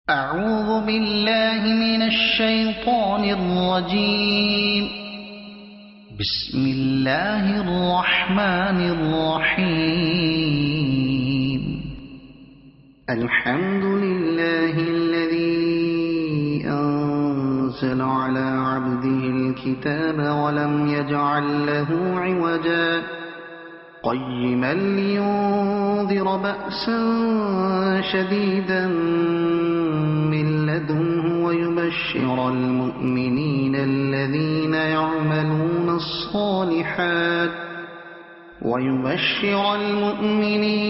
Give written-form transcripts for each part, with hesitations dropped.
أعوذ بالله من الشيطان الرجيم. بسم الله الرحمن الرحيم. الحمد لله الذي أنزل على عبده الكتاب ولم يجعل له عوجا قيما لينذر بأسا شديدا من لدنه ويبشر المؤمنين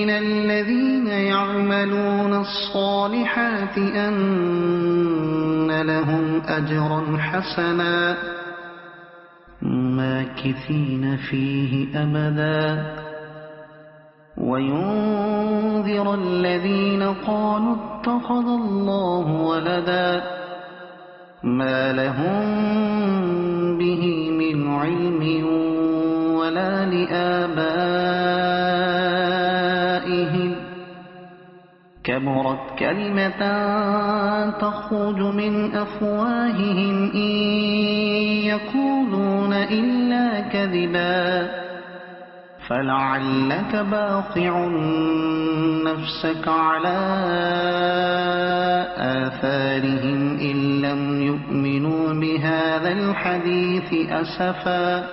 الذين يعملون الصالحات أن لهم أجرا حسنا ماكثين فيه أبدا وينذر الذين قالوا اتخذ الله ولدا ما لهم به من علم ولا لآبائهم كبرت كلمة تخرج من أفواههم إن يقولون إلا كذبا فلعلك باخع نفسك على آثارهم إن لم يؤمنوا بهذا الحديث أسفا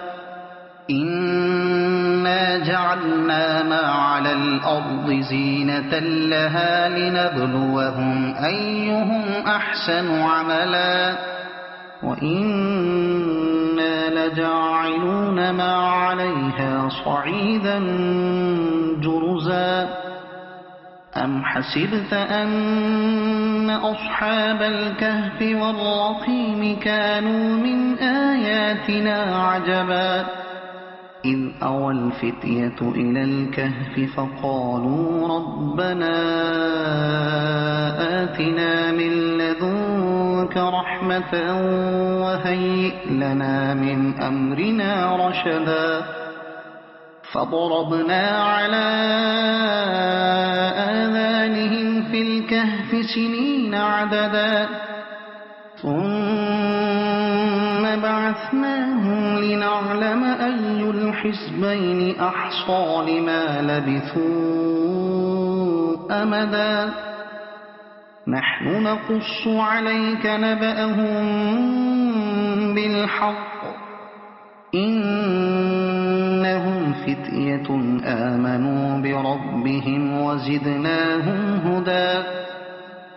إنا جعلنا ما على الأرض زينة لها لنبلوهم أيهم أحسن عملا وإنا لجاعلون ما عليها صعيدا جرزا أم حسبت أن أصحاب الكهف والرقيم كانوا من آياتنا عجبا إذ أوى الفتية إلى الكهف فقالوا ربنا آتنا من لدنك رحمة وهيئ لنا من أمرنا رشدا فضربنا على آذانهم في الكهف سنين عددا ثم بعثناهم لنعلم أي الحزبين أحصى لما لبثوا أمدا نحن نقص عليك نبأهم بالحق إنهم فتية آمنوا بربهم وزدناهم هدى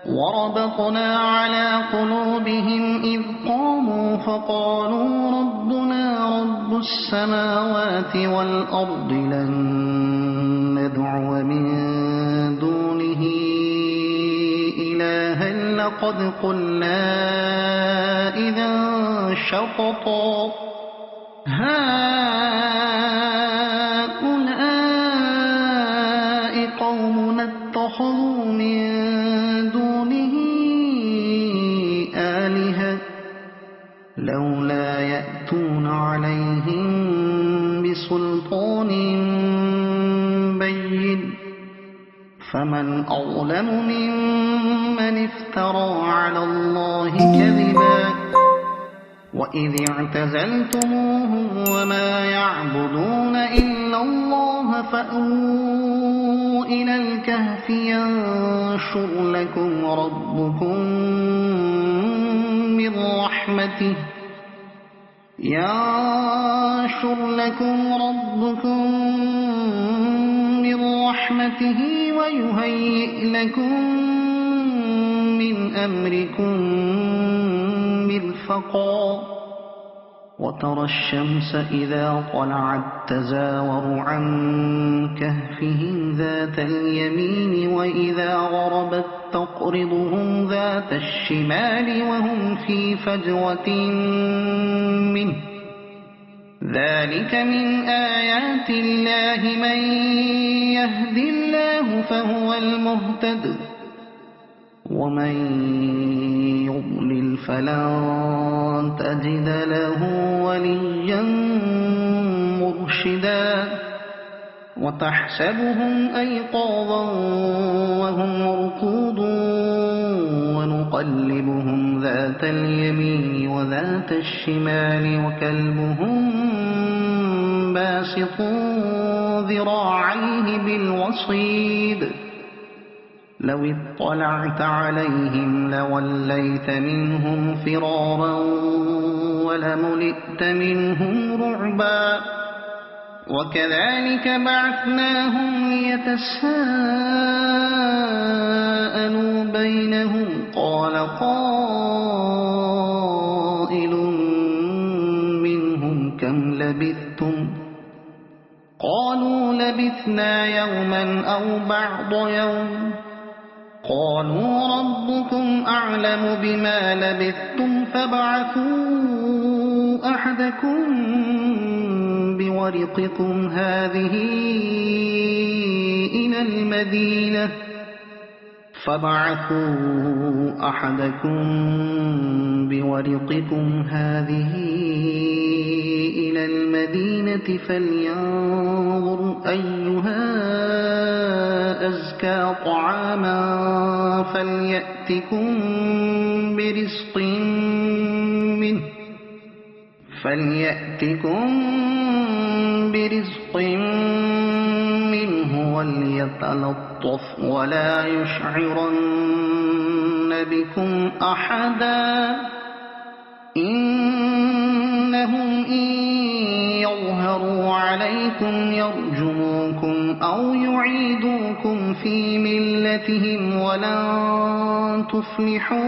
وربطنا على قلوبهم إذ قاموا فقالوا ربنا رب السماوات والأرض لن ندعو من دونه إلها لقد قلنا إذا شططا هؤلاء قومنا اتخذوا من دونه آلهة لولا يأتون عليهم بسلطان بين فمن أظلم ممن افترى على الله كذبا وإذ اعتزلتموهم وما يعبدون إلا الله فأووا إلى الكهف ينشر لكم ربكم من رحمته ويهيئ لكم من أمركم مرفقا وترى الشمس إذا طلعت تزاور عن كهفهم ذات اليمين وإذا غربت تقرضهم ذات الشمال وهم في فجوة منه ذلك من آيات الله من يهد الله فهو المهتد ومن يضلل فلن تجد له وليا مرشدا وتحسبهم أيقاظا وهم رقود ذات اليمين وذات الشمال وكلبهم باسط ذراعيه بالوصيد لو اطلعت عليهم لوليت منهم فرارا ولملئت منهم رعبا وكذلك بعثناهم ليتساءلوا بينهم قال قائل منهم كم لبثتم قالوا لبثنا يوما أو بعض يوم قالوا ربكم أعلم بما لبثتم فابعثوا أحدكم بورقكم هذه إلى المدينة فلينظر أيها أزكى طعاما فليأتكم برزق منه وليتلطف ولا يشعرن بكم أحدا إنهم إن يظهروا عليكم يرجموكم أو يعيدوكم في ملتهم ولن تفلحوا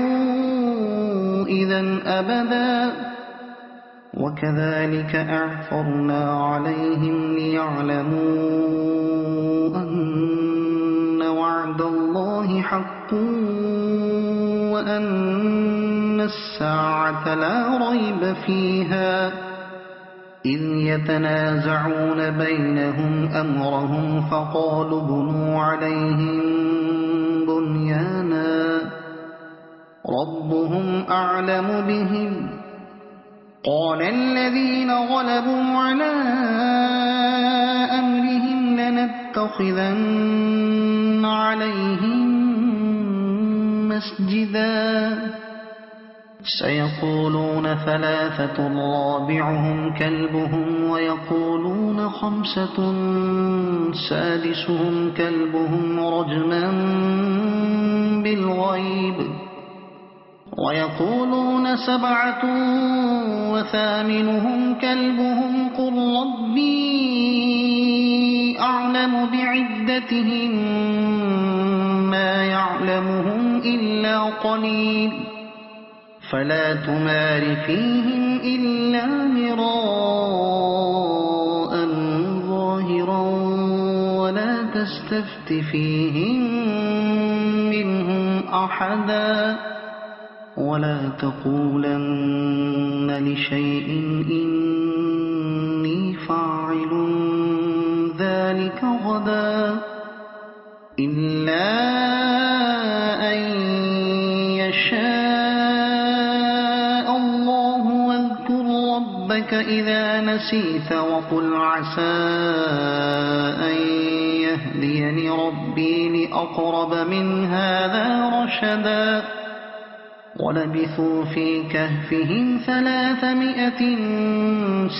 إذا أبدا وكذلك أعثرنا عليهم ليعلموا أن وعد الله حق وأن الساعة لا ريب فيها إذ يتنازعون بينهم أمرهم فقالوا ابنوا عليهم بنيانا ربهم أعلم بهم قال الذين غلبوا على أمرهم لنتخذن عليهم مسجدا سيقولون ثلاثة رابعهم كلبهم ويقولون خمسة سادسهم كلبهم رجما بالغيب ويقولون سبعة وثامنهم كلبهم قل ربي أعلم بعدتهم ما يعلمهم إلا قليل فلا تمار فيهم إلا مراء ظاهرا ولا تستفت فيهم منهم أحدا ولا تقولن لشيء إني فاعل ذلك غدا إلا أن يشاء الله واذكر ربك إذا نسيت وقل عسى أن يهديني ربي لأقرب من هذا رشدا ولبثوا في كهفهم 300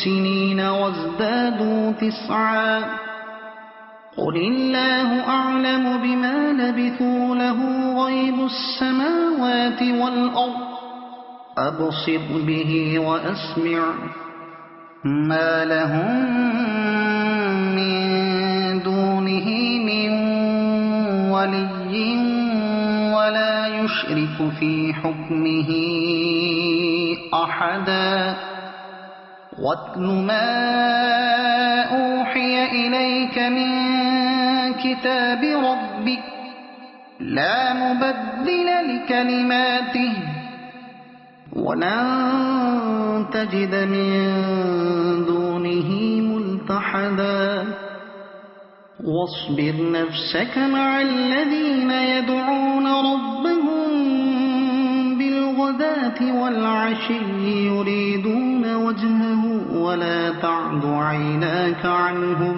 سنين وازدادوا 9 قل الله أعلم بما لبثوا له غيب السماوات والأرض أبصر به وأسمع ما لهم من دونه من ولي ولا يشرك في حكمه أحدا واتل ما أوحي إليك من كتاب ربك لا مبدل لكلماته ولن تجد من دونه ملتحدا واصبر نفسك مع الذين يدعون ربهم بالغداة والعشي يريدون وجهه ولا تعد عيناك عنهم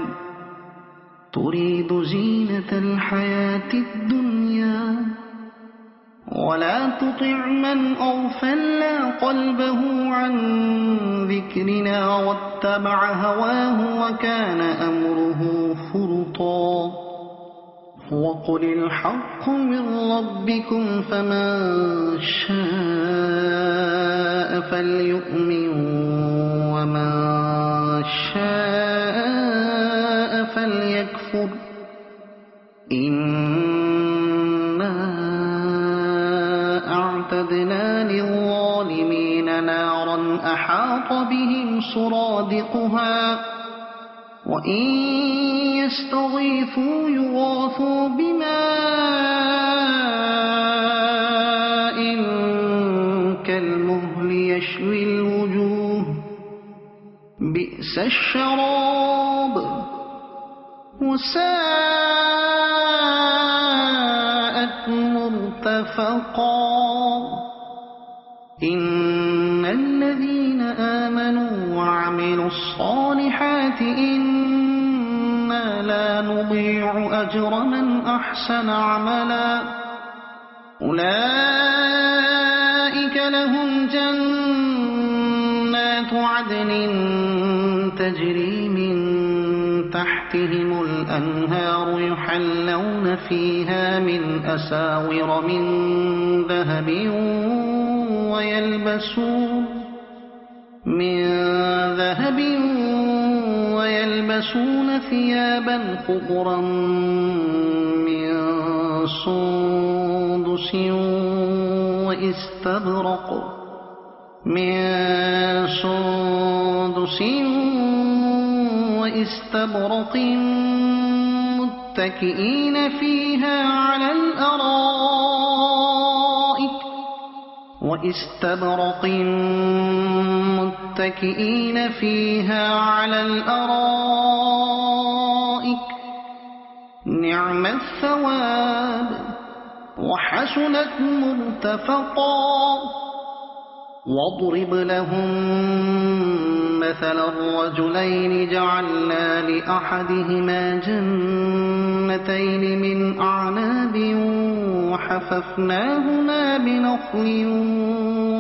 تريد زينة الحياة الدنيا ولا تطع من أغفلنا قلبه عن ذكرنا واتبع هواه وكان أمره فرطا وقل الحق من ربكم فمن شاء فليؤمن ومن شاء فليكفر إنا أعتدنا للظالمين نارا أحاط بهم سرادقها وإن يستغيثوا يغاثوا بماء كالمهل يشوي الوجوه بئس الشراب وساءت مرتفقا إن الذين آمنوا وعملوا الصالحات إنا لا نضيع أجر من أحسن عملا أولئك لهم جنات عدن تجري من تحتهم الأنهار يحلون فيها من أساور من ذهب ويلبسون ثيابا خضرا من سندس واستبرق متكئين فيها على الأرائك نعم الثواب وحسنت مرتفقا واضرب لهم مثل الرجلين جعلنا لأحدهما جنتين من أعناب وحففناهما بنخل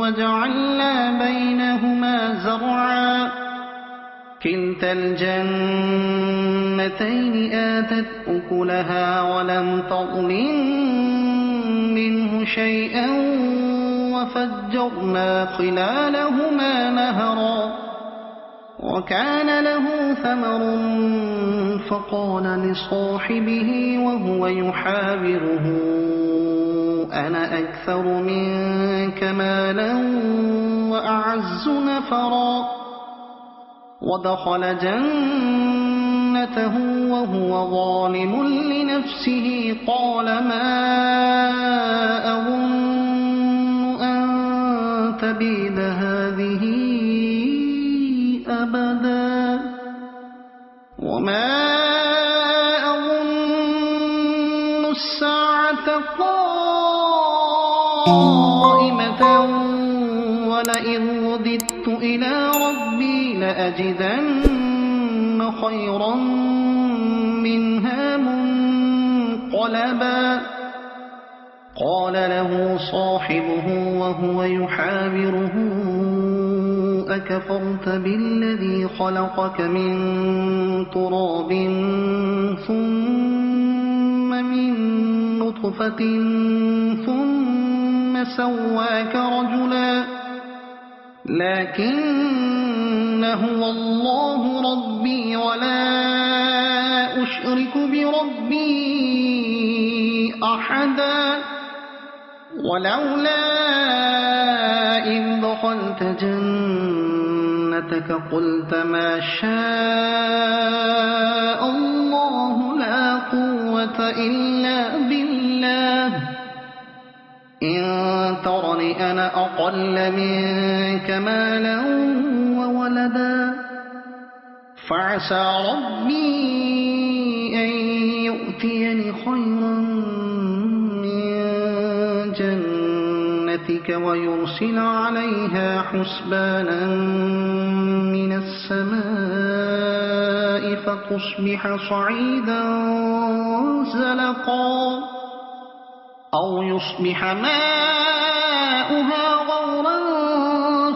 وجعلنا بينهما زرعا كلتا الجنتين آتت أكلها ولم تظلم منه شيئا وفجرنا خلالهما نهرا وكان له ثمر فقال لصاحبه وهو يحاوره أنا أكثر منك مالا وأعز نفرا ودخل جنته وهو ظالم لنفسه قال ما أظن أن تبيد هذه أبدا وما أظن الساعة قائمة ولئن رددت إلى ربي لأجدن خيرا منها منقلبا قال له صاحبه وهو يحاوره أكفرت بالذي خلقك من تراب ثم من نطفة ثم سواك رجلا لكن هو الله ربي ولا أشرك بربي أحدا ولولا إذ دخلت جنتك قلت ما شاء الله لا قوة إلا بالله إن ترني أنا أقل منك مالا وولدا فعسى ربي أن يؤتيني خيرا من جنتك ويرسل عليها حسبانا من السماء فتصبح صعيدا زلقا أو يصبح ماؤها غورا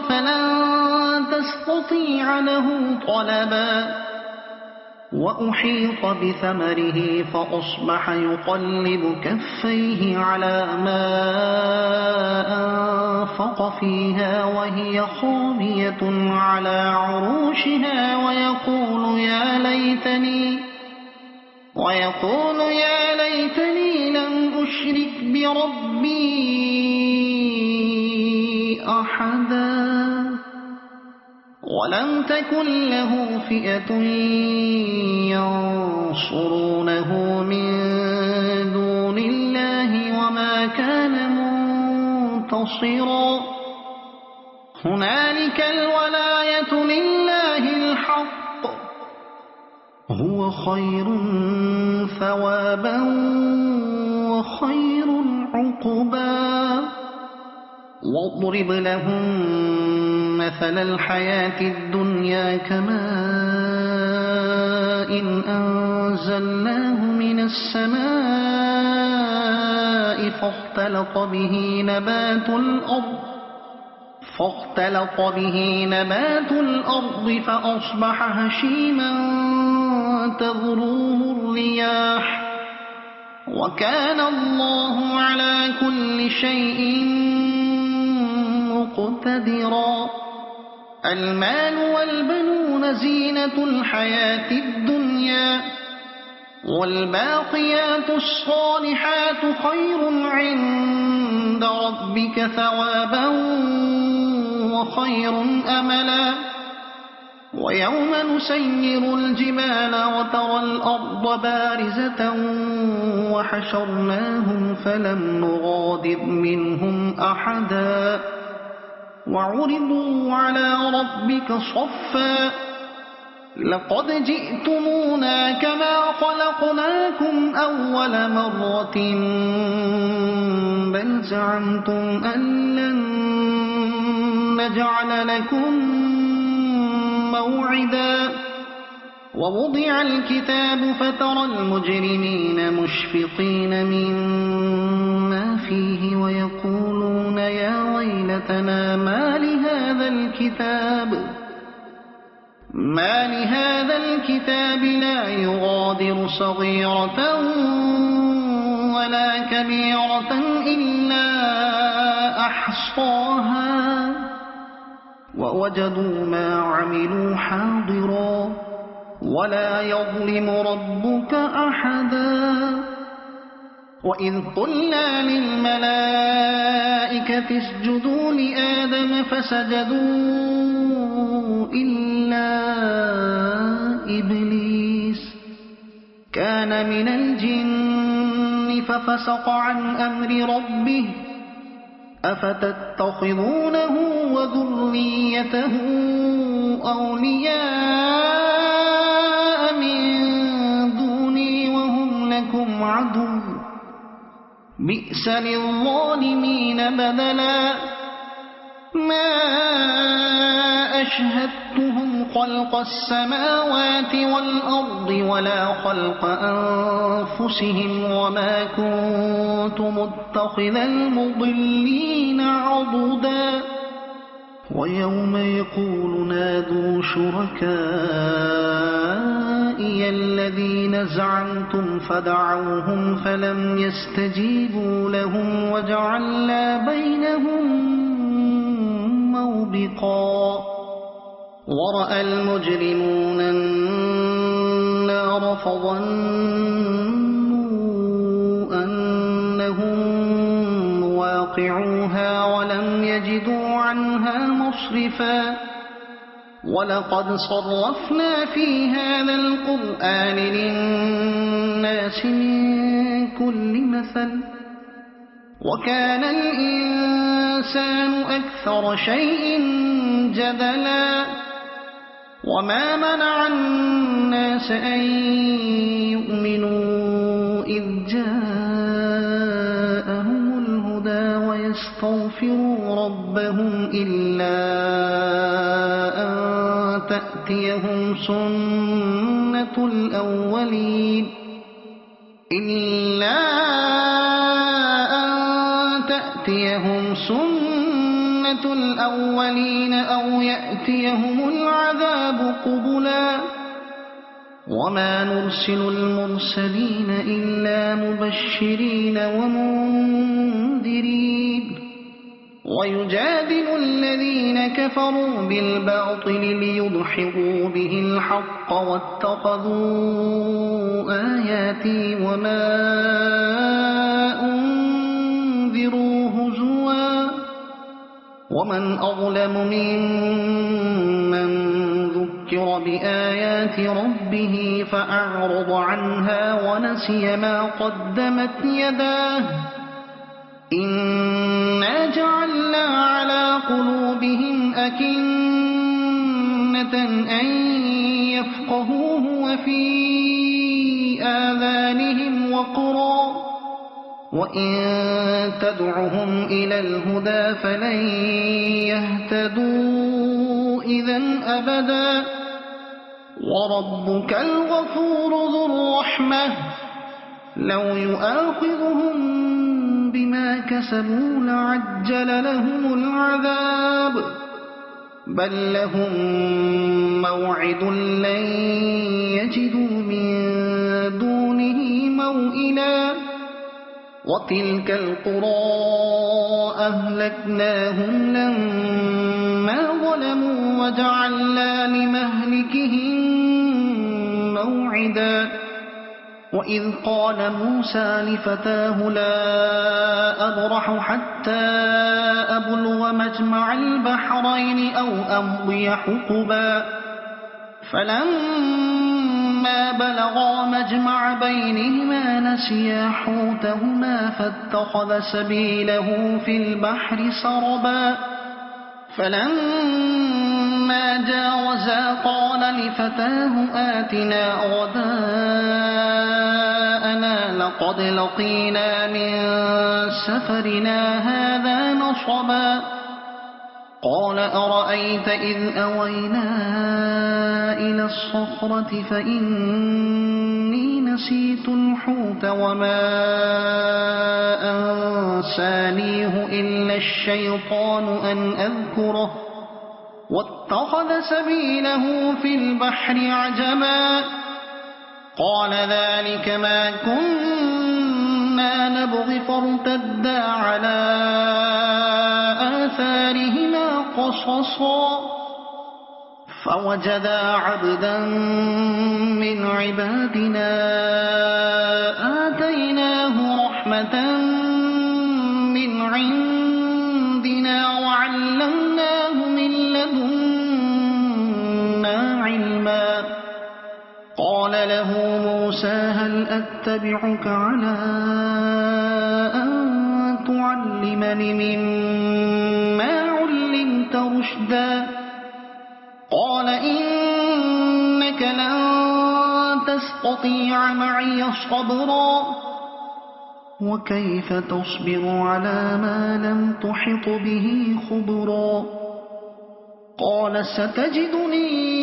فلن تستطيع له طلبا وأحيط بثمره فأصبح يقلب كفيه على ما أنفق فيها وهي خاوية على عروشها ويقول يا ليتني لم أشرك بربي أحدا ولم تكن له فئة ينصرونه من دون الله وما كان منتصرا هنالك الولاية لله الحق هو خير ثوابا وخير عقبا واضرب لهم مثل الحياة الدنيا كماء أنزلناه من السماء فاختلط به نبات الأرض فأصبح هشيما تذروه الرياح وكان الله على كل شيء مقتدرا المال والبنون زينة الحياة الدنيا والباقيات الصالحات خير عند ربك ثوابا وخير أملا ويوم نسير الجبال وترى الأرض بارزة وحشرناهم فلم نغادر منهم أحدا وعرضوا على ربك صفا لقد جئتمونا كما خلقناكم أول مرة بل زعمتم أن لن نجعل لكم موعدا ووضع الكتاب فترى المجرمين مشفقين مما فيه ويقولون يا ويلتنا ما لهذا الكتاب لا يغادر صغيرة ولا كبيرة إلا أحصاها ووجدوا ما عملوا حاضرا ولا يظلم ربك أحدا وإذ قلنا للملائكة اسجدوا لآدم فسجدوا إلا إبليس كان من الجن ففسق عن أمر ربه أفتتخذونه وذريته أولياء من دوني وهم لكم عدو بئس للظالمين بدلا ما أشهدتهم خلق السماوات والأرض ولا خلق أنفسهم وما كنت متخذ المضلين عضدا ويوم يقول نادوا شركائي الذين زعمتم فدعوهم فلم يستجيبوا لهم وجعلنا بينهم موبقا ورأى المجرمون النار فظنوا أنهم مواقعوها ولم يجدوا عنها مصرفا ولقد صرفنا في هذا القرآن للناس من كل مثل وكان الإنسان أكثر شيء جدلا وما منع الناس أن يؤمنوا إذ جاءهم الهدى ويستغفروا ربهم إلا أن تأتيهم سنة الأولين إلا أن سُنَّةُ الْأَوَّلِينَ أَوْ يَأْتِيَهُمُ الْعَذَابُ قُبُلًا وَمَا نُرْسِلُ الْمُرْسَلِينَ إِلَّا مُبَشِّرِينَ وَمُنذِرِينَ وَيُجَادِلُ الَّذِينَ كَفَرُوا بِالْبَاطِلِ لِيُدْحِضُوا بِهِ الْحَقَّ وَاتَّخَذُوا آيَاتِي وَمَا أُنذِرُوا هُزُوًا وَمَنْ أَظْلَمُ مِمَّنْ ذُكِّرَ بِآيَاتِ رَبِّهِ فَأَعْرَضَ عَنْهَا ونسي ما قدمت يداه إنا جعلنا على قلوبهم أكنة أن يفقهوه وفي آذانهم وقرا وإن تدعهم إلى الهدى فلن يهتدوا إذا أبدا وربك الغفور ذو الرحمة لو يؤاخذهم بما كسبوا لعجل لهم العذاب بل لهم موعد لن يجدوا من دونه موئلا وتلك القرى أهلكناهم لما ظلموا وجعلنا لمهلكهم موعدا وإذ قال موسى لفتاه لا أبرح حتى أبلغ مجمع البحرين أو أمضي حقبا فلما بلغا مجمع بينهما نسيا حوتهما فاتخذ سبيله في البحر سربا فلما جاوزا قال لفتاه آتنا غداءنا لقد لقينا من سفرنا هذا نصبا قال أرأيت إذ أوينا إلى الصخرة فإني نسيت الحوت وما أنسانيه إلا الشيطان أن أذكره واتخذ سبيله في البحر عجبا قال ذلك ما كنا نبغي فارتدا على آثارهما قصصا فوجدا عبدا من عبادنا آتيناه رحمة من عندنا وعلمناه من لدنا علما قال له موسى هل أتبعك على أن تعلمني مما علمت رشدا قال إنك لن تستطيع معي صبرا وكيف تصبر على ما لم تحط به خبرا قال ستجدني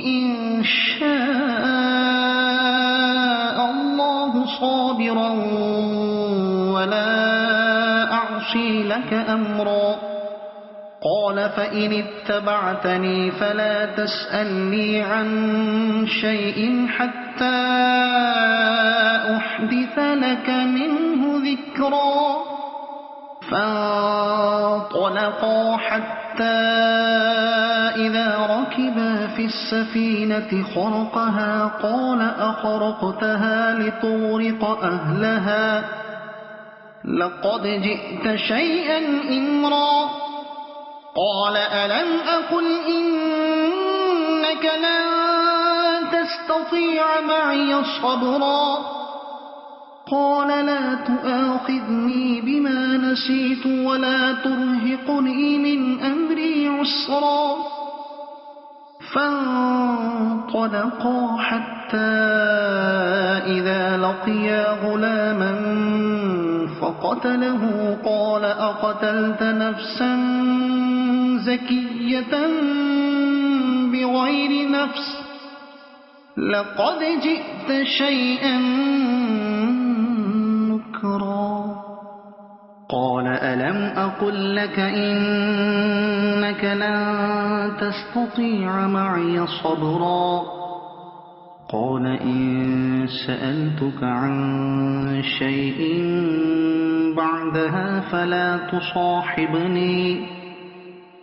إن شاء الله صابرا ولا أعصي لك أمرا قال فإن اتبعتني فلا تسألني عن شيء حتى أحدث لك منه ذكرا فانطلقا حتى إذا ركبا في السفينة خرقها قال أخرقتها لتغرق أهلها لقد جئت شيئا إمرا قال ألم أقل إنك لن تستطيع معي صبرا قال لا تؤاخذني بما نسيت ولا ترهقني من أمري عسرا فانطلقا حتى إذا لقيا غلاما فقتله قال أقتلت نفسا زكية بغير نفس لقد جئت شيئا نكرا قال ألم أقل لك إنك لن تستطيع معي صبرا قال إن سألتك عن شيء بعدها فلا تصاحبني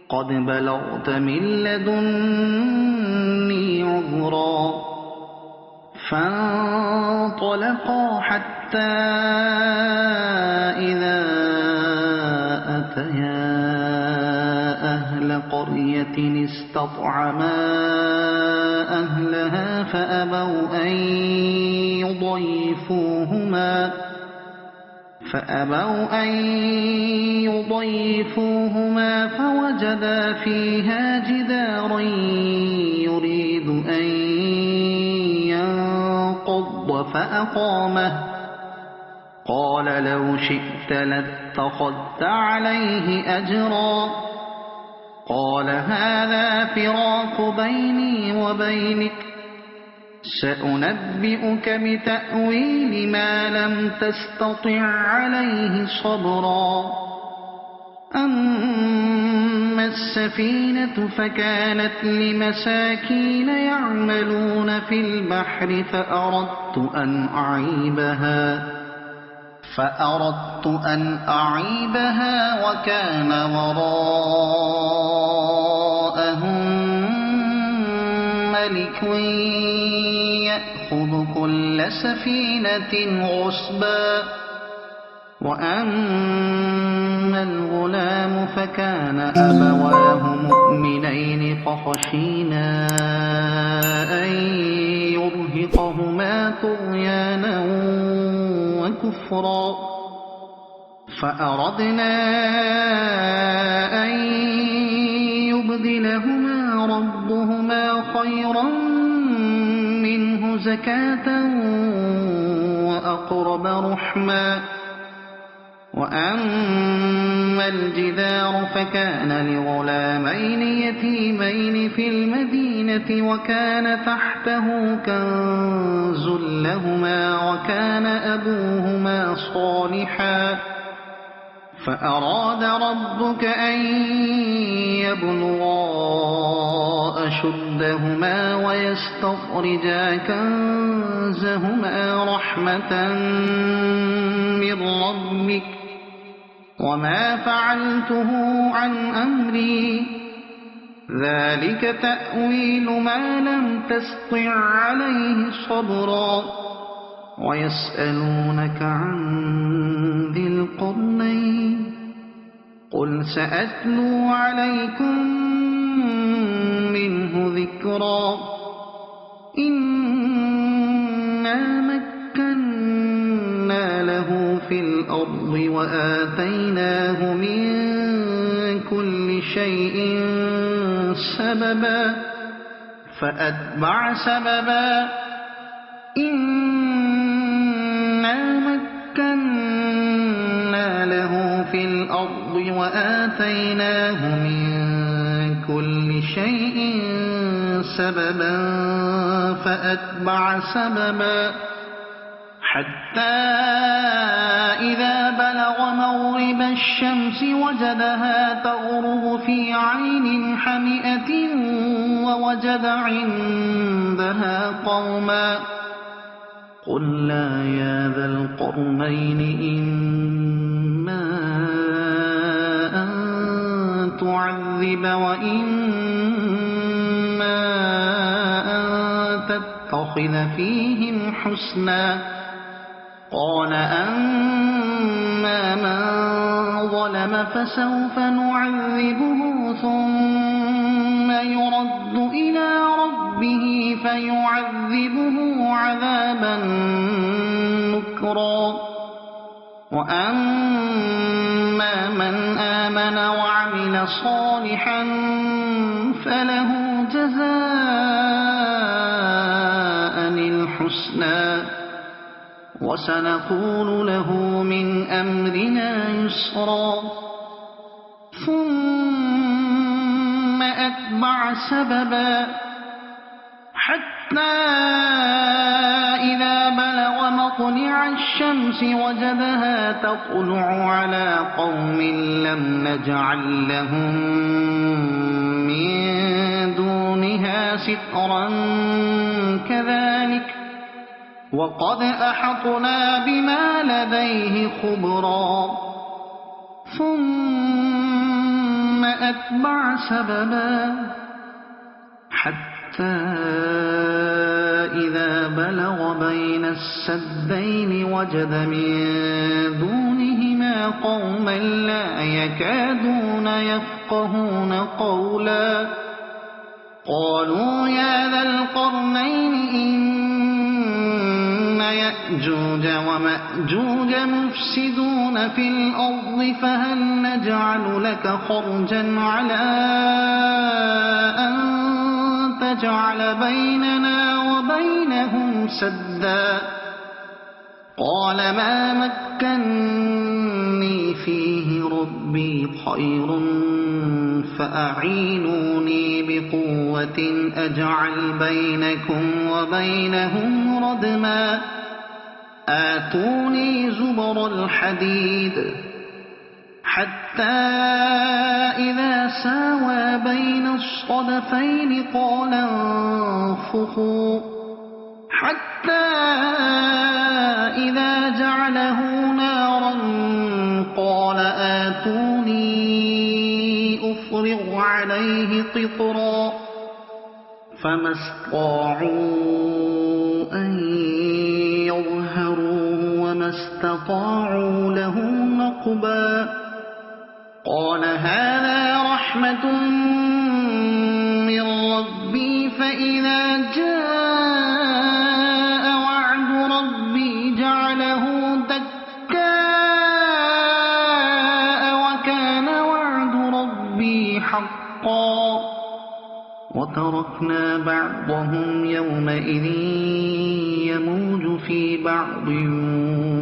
قد بلغت من لدني عذرا فانطلقا حتى إذا أتيا أهل قرية استطعما أهلها فأبوا أن يضيفوهما فوجدا فيها جدارا يريد أن ينقض فأقامه قال لو شئت لاتخذت عليه أجرا قال هذا فراق بيني وبينك سأنبئك بتأويل ما لم تستطع عليه صبرا أما السفينة فكانت لمساكين يعملون في البحر فأردت أن أعيبها وكان وراءهم ملك يأخذ كل سفينة غصبا وأما الغلام فكان أبواه مؤمنين فخشينا أن يرهقهما طغيانا وكفرا فأردنا أن يبدلهما ربهما خيرا منه زكاة وأقرب رحما وأما الجدار فكان لغلامين يتيمين في المدينة وكان تحته كنز لهما وكان أبوهما صالحا فأراد ربك أن يبلغا أشدهما ويستخرجا كنزهما رحمة من ربك وما فعلته عن أمري ذلك تأويل ما لم تسطع عليه صبرا ويسألونك عن ذي القرنين قل سأتلو عليكم منه ذكرا إنا مكنا له في الأرض وآتيناه من كل شيء سببا فأتبع سببا إنا مكنا له في الأرض وآتيناه من كل شيء سببا فأتبع سببا حتى إذا بلغ مغرب الشمس وجدها تغرب في عين حمئة ووجد عندها قوما قلنا يا ذا القرنين إما أن تعذب وإما أن تتخذ فيهم حسنا قال أما من ظلم فسوف نعذبه ثم يرد إلى ربه فيعذبه عذابا نكرا وأما من آمن وعمل صالحا فله جزاء الحسنى وسنقول له من أمرنا يسرا ثم أتبع سببا حتى إذا بلغ مطلع الشمس الشمس وجدها تطلع على قوم لم نجعل لهم من دونها سترا كذلك وقد أحطنا بما لديه خبرا ثم أتبع سببا حتى إذا بلغ بين السدين وجد من دونهما قوما لا يكادون يفقهون قولا قالوا يا ذا القرنين إن يأجوج ومأجوج مفسدون في الأرض فهل نجعل لك خرجا على أن تجعل بيننا وبينهم سدا قال ما مكني فيه ربي خير فأعينوني بقوة أجعل بينكم وبينهم ردما آتوني زبر الحديد حتى إذا ساوى بين الصدفين قال انفخوا حتى إذا جعله نارا قال آتوني أفرغ عليه قطرا فما استطاعوا أن يظهروه وما استطاعوا له نقبا قال هذا رحمة من ربي فإذا جاء وعد ربي جعله دكاء وكان وعد ربي حقا وتركنا بعضهم يومئذ يموج في بعض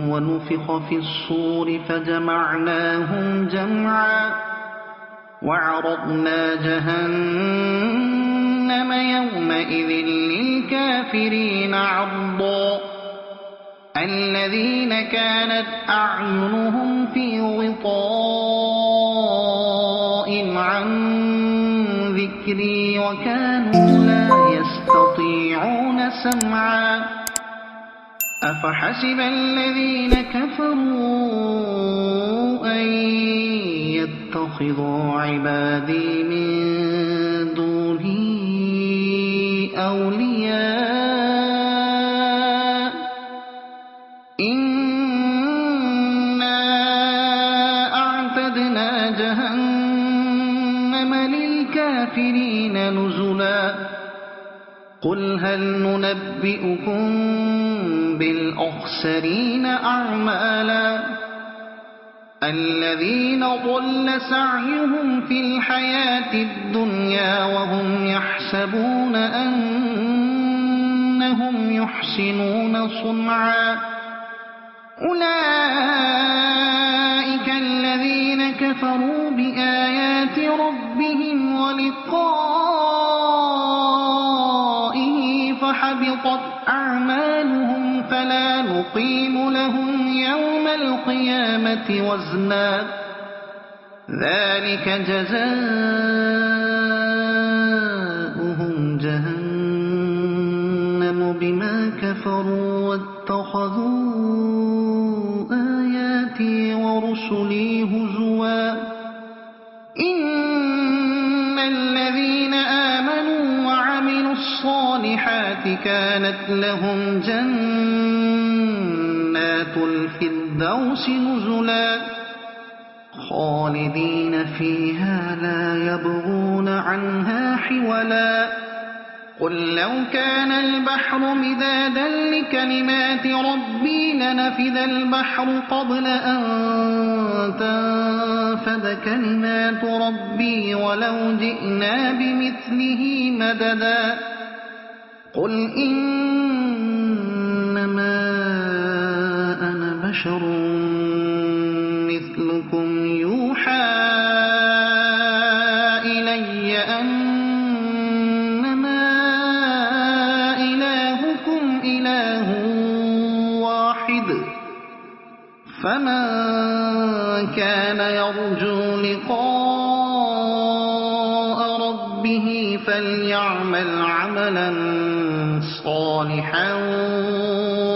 ونفخ في الصور فجمعناهم جمعا وعرضنا جهنم يومئذ للكافرين عرضا الذين كانت أعينهم في غطاء عن ذكري وكانوا لا يستطيعون سمعا أفحسب الذين كفروا أن يتخذوا عبادي من دوني أولياء إنا أعتدنا جهنم للكافرين نزلا قل هل ننبئكم بالأخسرين أعمالا الذين ضل سعيهم في الحياة الدنيا وهم يحسبون أنهم يحسنون صنعا أولئك الذين كفروا بآيات ربهم ولقائه فحبطت أعمالهم فلا نقيم لهم يوم القيامة وزنا ذلك جزاؤهم جهنم بما كفروا واتخذوا آياتي ورسلي هزوا إن الذين آمنوا وعملوا الصالحات كانت لهم جنات الفردوس نزلا خالدين فيها لا يبغون عنها حولا قل لو كان البحر مدادا لكلمات ربي لنفد البحر قبل أن تنفد كلمات ربي ولو جئنا بمثله مددا قل إنما أنا بشر مثلكم يوحى إلي أنما إلهكم إله واحد فمن كان يرجو لقاء ربه فليعمل عملا صالحا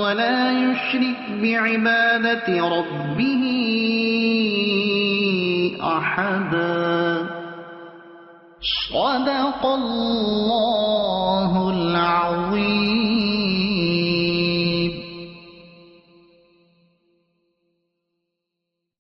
ولا يشرك بعبادة ربه أحدا. صدق الله العظيم.